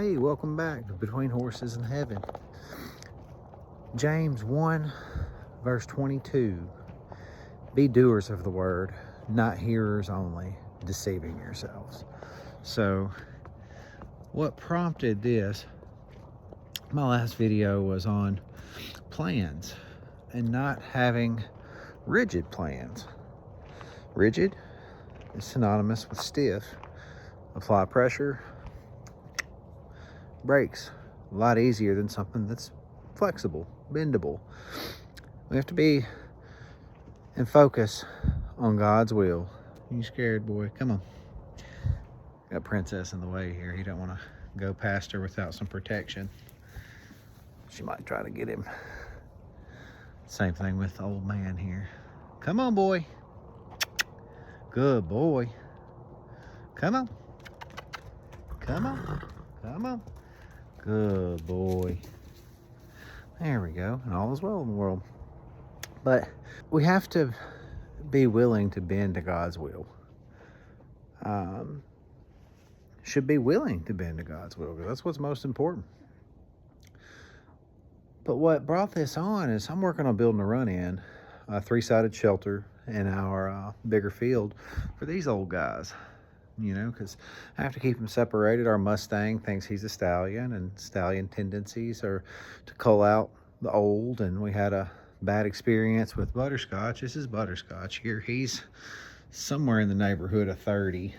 Hey, welcome back to Between Horses and Heaven. James 1, verse 22. Be doers of the word, not hearers only, deceiving yourselves. So, what prompted this? My last video was on plans and not having rigid plans. Rigid is synonymous with stiff. Apply pressure, breaks a lot easier than something that's flexible, bendable. We have to be and focus on God's will. You scared, boy? Come on. Got Princess in the way here. He don't want to go past her without some protection. She might try to get him. Same thing with the old man here. Come on, boy. Good boy. Come on. Come on. Come on. Good boy. There we go. And all is well in the world. But we have to be willing to bend to God's will. Should be willing to bend to God's will, because that's what's most important. But what brought this on is I'm working on building a run-in, a 3-sided shelter in our bigger field for these old guys, because I have to keep them separated. Our Mustang thinks he's a stallion, and stallion tendencies are to cull out the old, and we had a bad experience with Butterscotch. This is Butterscotch here. He's somewhere in the neighborhood of 30.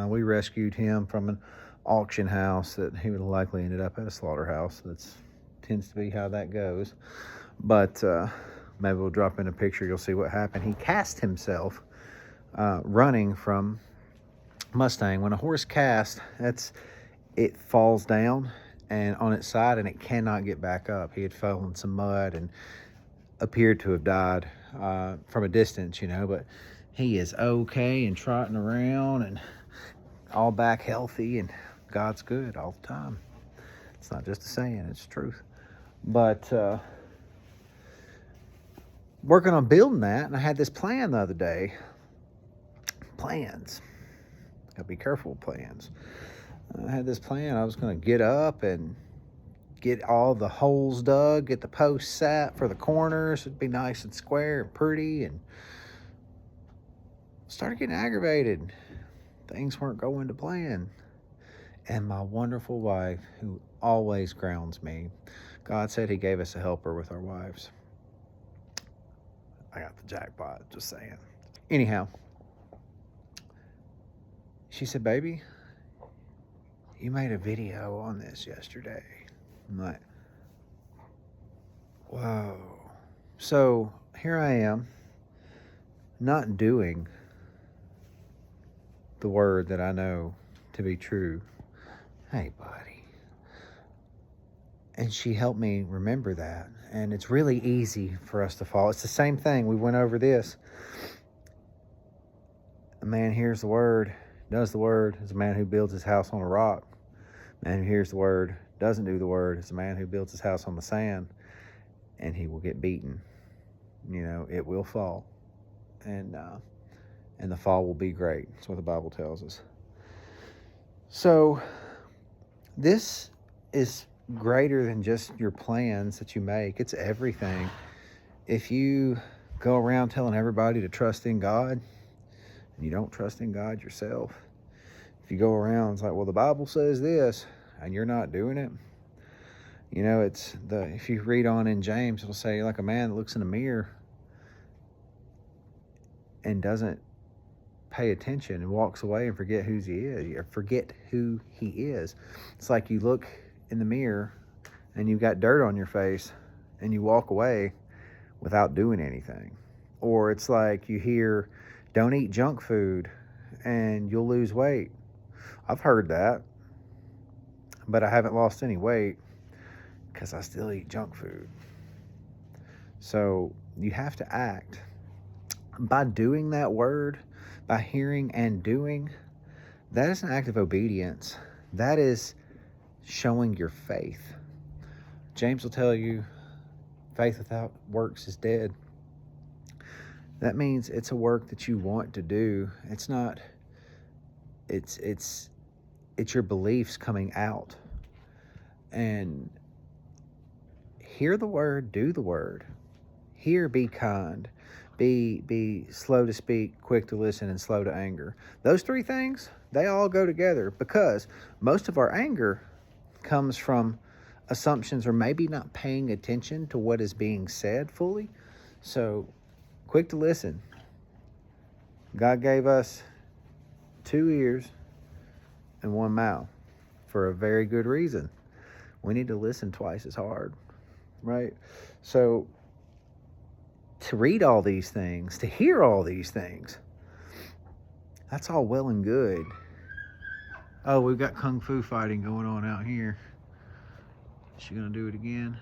We rescued him from an auction house that he would have likely ended up at a slaughterhouse. That tends to be how that goes. But maybe we'll drop in a picture. You'll see what happened. He cast himself running from Mustang. When a horse casts, it falls down and on its side, and it cannot get back up. He had fell in some mud and appeared to have died from a distance, but he is okay and trotting around and all back healthy, and God's good all the time. It's not just a saying, it's truth. But working on building that, and I had this plan the other day. Plans. Gotta be careful with plans. I had this plan. I was going to get up and get all the holes dug, get the posts sat for the corners. It'd be nice and square and pretty, and started getting aggravated. Things weren't going to plan. And my wonderful wife, who always grounds me, God said he gave us a helper with our wives. I got the jackpot, just saying. Anyhow, she said, baby, you made a video on this yesterday. I'm like, whoa. So here I am, not doing the word that I know to be true. Hey, buddy. And she helped me remember that. And it's really easy for us to fall. It's the same thing. We went over this. A man hears the word, does the word, is a man who builds his house on a rock. A man who hears the word, doesn't do the word, is a man who builds his house on the sand. And he will get beaten. It will fall. And the fall will be great. That's what the Bible tells us. So this is greater than just your plans that you make. It's everything. If you go around telling everybody to trust in God, and you don't trust in God yourself, if you go around, it's like, well, the Bible says this, and you're not doing it. If you read on in James, it'll say, like a man that looks in a mirror and doesn't pay attention and walks away and forget who he is. It's like you look in the mirror and you've got dirt on your face and you walk away without doing anything. Or it's like you hear, don't eat junk food and you'll lose weight. I've heard that, but I haven't lost any weight because I still eat junk food. So you have to act. By doing that word, by hearing and doing, that is an act of obedience. That is showing your faith. James will tell you, faith without works is dead. That means it's a work that you want to do. It's not, it's your beliefs coming out. And hear the word, do the word. Hear, be kind. Be slow to speak, quick to listen, and slow to anger. Those three things, they all go together, because most of our anger comes from assumptions or maybe not paying attention to what is being said fully. So, quick to listen. God gave us 2 ears and 1 mouth for a very good reason. We need to listen twice as hard, right? So, to read all these things, to hear all these things, that's all well and good. Oh, we've got kung fu fighting going on out here. Is she gonna do it again?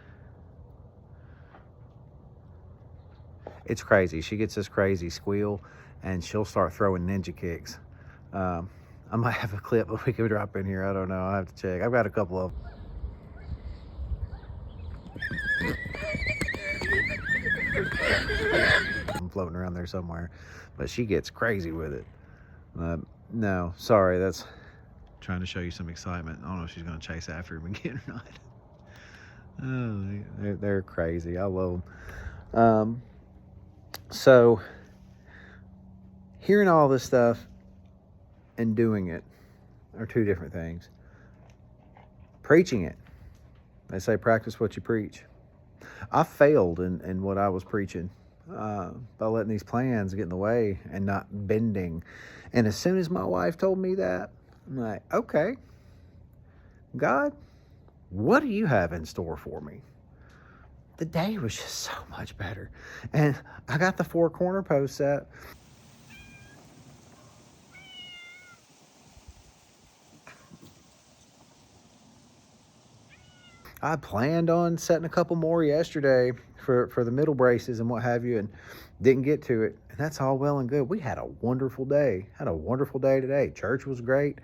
It's crazy. She gets this crazy squeal, and she'll start throwing ninja kicks. I might have a clip that we could drop in here. I don't know. I'll have to check. I've got a couple of them. I'm floating around there somewhere, but she gets crazy with it. No, sorry, that's trying to show you some excitement. I don't know if she's going to chase after him again or not. Oh, they're crazy. I love them. So hearing all this stuff and doing it are two different things. Preaching it, they say practice what you preach. I failed in what I was preaching by letting these plans get in the way and not bending. And as soon as my wife told me that, I'm like, okay, God, what do you have in store for me? The day was just so much better. And I got the 4 corner post set. I planned on setting a couple more yesterday for the middle braces and what have you, and didn't get to it. And that's all well and good. We had a wonderful day. Had a wonderful day today. Church was great.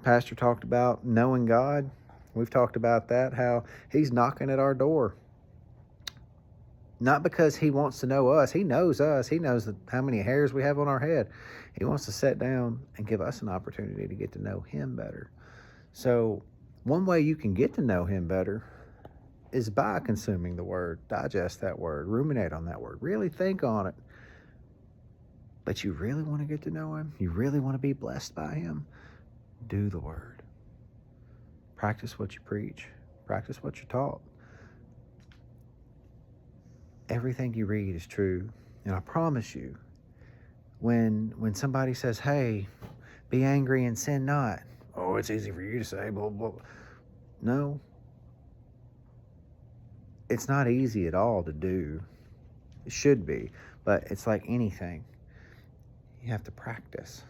Pastor talked about knowing God. We've talked about that, how he's knocking at our door. Not because he wants to know us. He knows us. He knows how many hairs we have on our head. He wants to sit down and give us an opportunity to get to know him better. So one way you can get to know him better is by consuming the word, digest that word, ruminate on that word, really think on it. But you really want to get to know him? You really want to be blessed by him? Do the word. Practice what you preach. Practice what you're taught. Everything you read is true. And I promise you, when somebody says, hey, be angry and sin not. Oh, it's easy for you to say, blah, blah. No. It's not easy at all to do. It should be. But it's like anything. You have to practice.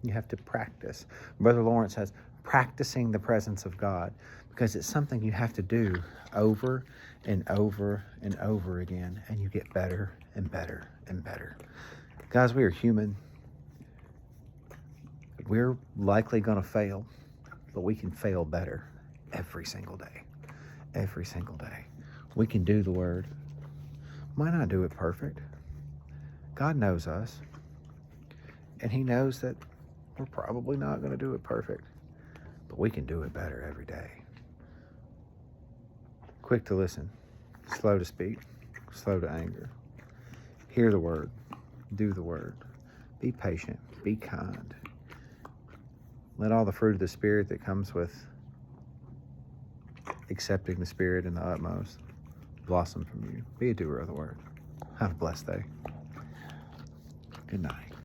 You have to practice. Brother Lawrence says, practicing the presence of God, because it's something you have to do over and over and over again, and you get better and better and better. Guys, we are human. We're likely going to fail, but we can fail better every single day. Every single day. We can do the word. Might not do it perfect. God knows us, and he knows that we're probably not going to do it perfect, but we can do it better every day. Quick to listen, slow to speak, slow to anger. Hear the word, do the word. Be patient, be kind. Let all the fruit of the Spirit that comes with accepting the Spirit in the utmost blossom from you. Be a doer of the word. Have a blessed day. Good night.